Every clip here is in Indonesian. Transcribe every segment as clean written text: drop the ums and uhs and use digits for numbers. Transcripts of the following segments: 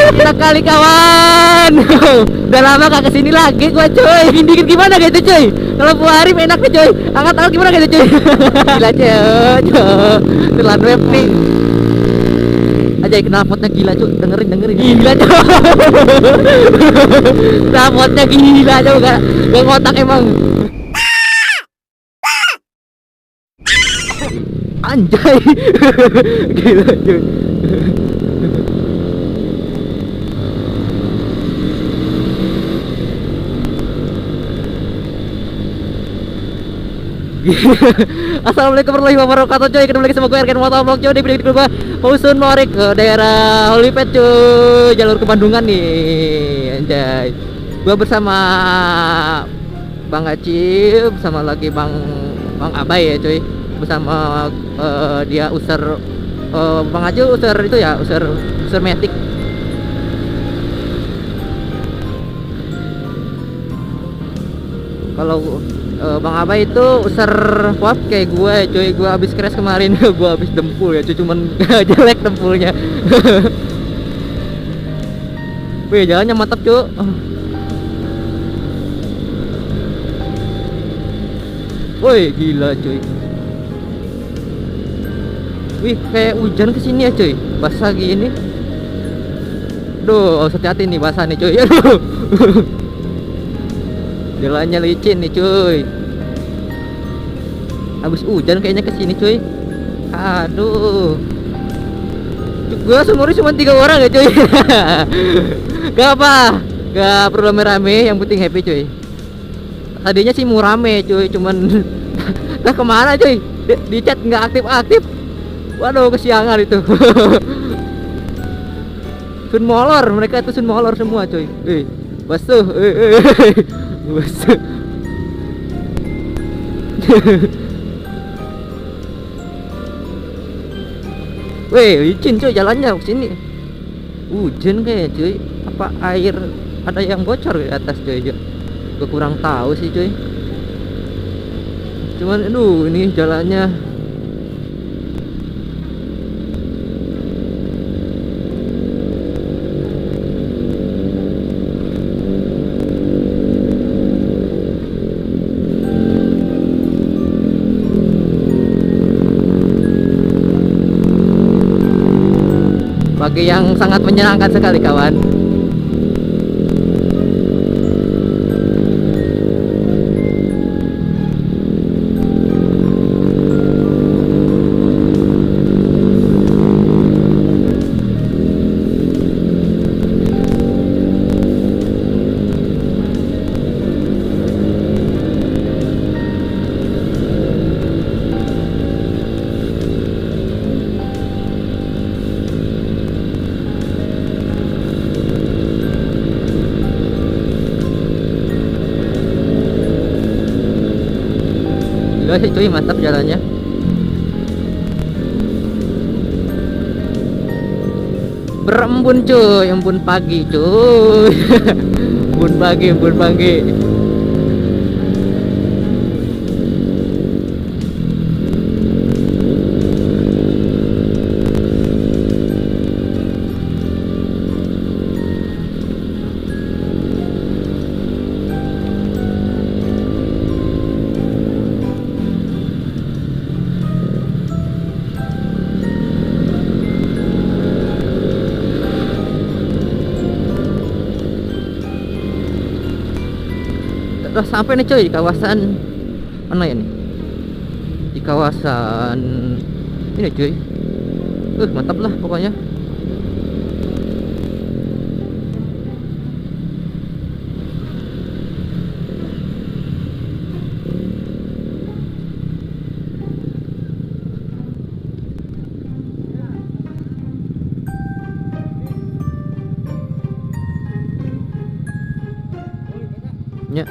Gila kali kawan. Udah lama gak kesini lagi gua cuy. Dikit gimana gitu cuy. Kalau buah hari enak nih cuy. Angkat gimana gitu cuy. Gila cuy. Telan web nih. Aja knalpotnya gila cuy. Dengerin gila cuy. Knalpotnya gila cuy. Gak ngotak emang. Anjay. Gila cuy. Assalamualaikum warahmatullahi wabarakatuh coy. Ketemu lagi sama gue Erkan Motovlog coy. Di video kedua Husun Morik ke daerah Holipet coy. Jalur ke Bandungan nih. Anjay. Gue bersama Bang Acip, sama lagi Bang Abai ya coy. Bersama dia user Bang Acip user itu ya, user Matic. Kalau Bang Abai itu user kuat kayak gue cuy. Gue habis crash kemarin. Gue habis dempul ya cuy, cuman jelek dempulnya. Wih, jalannya mantap cuy. Wih, gila cuy. Wih, kayak hujan kesini ya cuy. Basah gini. Duh, hati-hati nih basah nih cuy. Aduh. Jalannya licin nih cuy. Habis hujan kayaknya kesini cuy. Aduh. Gua seumur cuma 3 orang ya cuy. Gak apa. Gak perlu rame-rame, yang penting happy cuy. Tadinya sih mau rame cuy, cuman nah kemana cuy? Di chat nggak aktif-aktif. Waduh, kesiangan itu. Sun molor, mereka itu sun molor semua cuy. Basuh. Basuh. Weh, licin cuy jalannya ke sini. Hujan kayak cuy. Apa air ada yang bocor di atas cuy? Gue kurang tahu sih cuy. Cuman aduh, ini jalannya pagi yang sangat menyenangkan sekali kawan. Gila sih cuy, mantap jalannya. Berembun cuy, embun pagi cuy. Embun pagi. Udah sampai nih cuy di kawasan mana ya nih? Di kawasan ini cuy. Mantap lah pokoknya. Ya.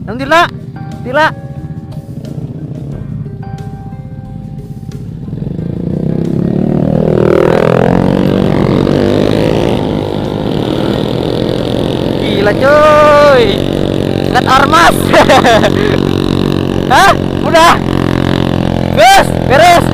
Alhamdulillah. Alhamdulillah. Gila cuy. Ngat ormas. Hah? Udah. Gus, beres.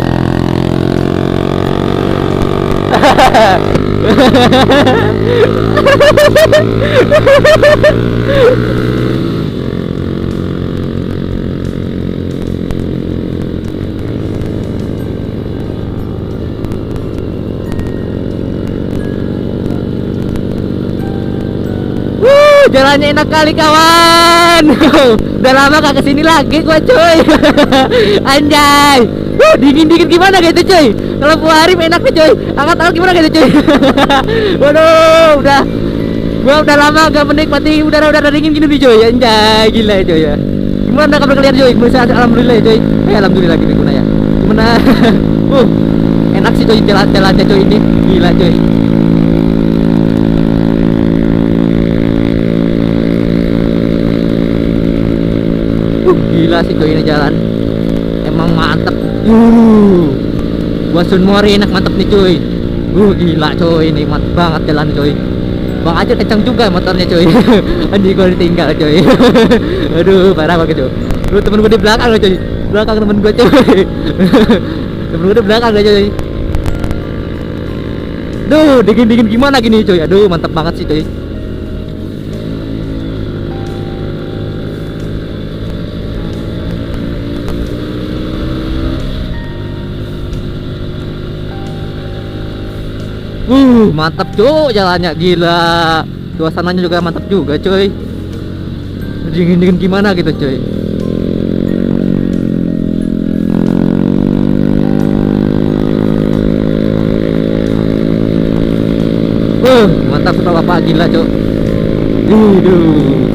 Jalannya enak kali kawan. Udah lama gak kesini lagi gua cuy. Anjay. Dingin-dingin gimana gitu cuy. Kalau buah hari enak nih cuy. Angkat-angkat gimana gitu cuy. Waduh, gua udah lama gak menikmati udara-udara dingin gini nih cuy. Anjay, gila cuy ya. Gimana kabar kalian cuy? Alhamdulillah cuy. Alhamdulillah gitu guna ya. Gimana? Enak sih cuy jalan-jalannya cuy ini. Gila cuy. Gila sih cuy ini jalan. Emang mantep. Gua Sun Mori enak mantep nih cuy. Gila cuy, ini mantep banget jalan cuy. Bang aja kencang juga motornya cuy. Anjing gua ditinggal cuy. Aduh, parah banget cuy. Lu temen gua di belakang loh cuy. Belakang temen gua cuy. Temen gua di belakang loh cuy. Duh, dingin-dingin gimana gini cuy. Aduh, mantep banget sih cuy. Mantap cuy jalannya, gila. Suasananya juga mantap juga cuy. Dingin-dingin gimana gitu cuy. Mantap sutra bapak, gila cuy.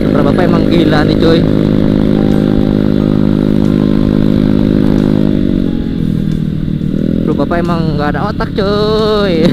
Sutra bapak emang gila nih cuy. Bapak emang nggak ada otak cuy.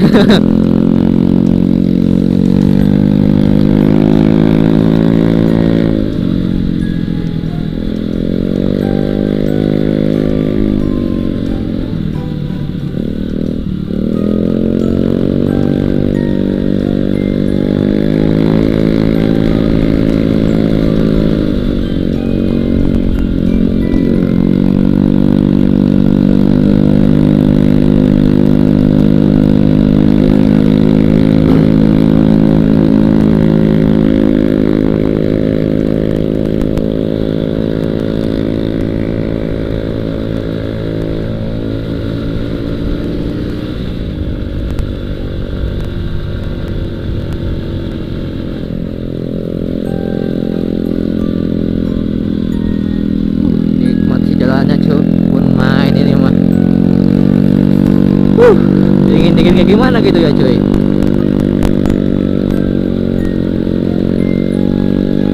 Dingin-dingin kayak gimana gitu ya cuy.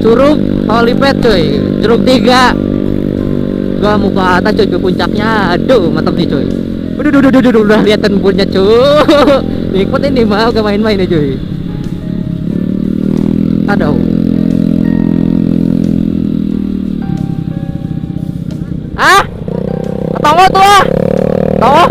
Curug Holypad cuy, Curug 3. Gua mau ke atas cuy, ke puncaknya. Aduh, mantap nih cuy. Udah lihat tempurnya cuy. Nikmat ini mau gak main-main nih cuy. Aduh. Ah? Tunggu tuh ah. Tunggu.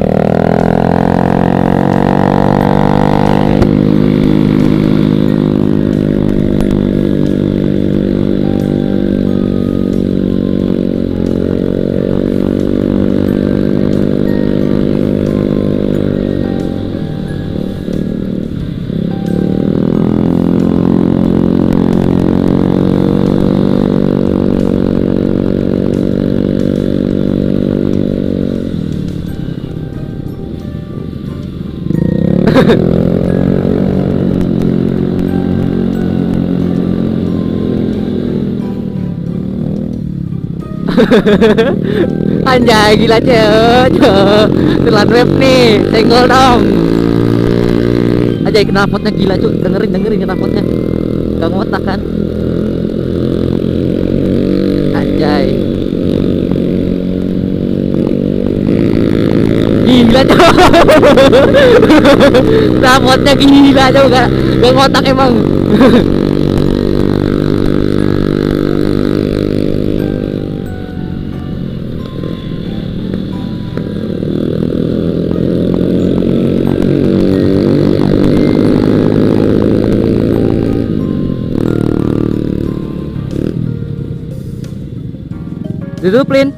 Anjay, gila cuy. Telan web nih, senggol dong. Anjay, knalpotnya gila cuy. Dengerin knalpotnya. Gak ngotak kan? Anjay. Gila cuy. Knalpotnya gila cuy. Gak ngotak emang. Ditutup, Lin.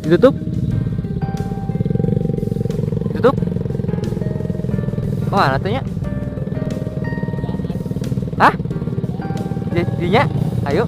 Ditutup. Ditutup. Oh, nantinya. Hah? Jadinya? Ayo.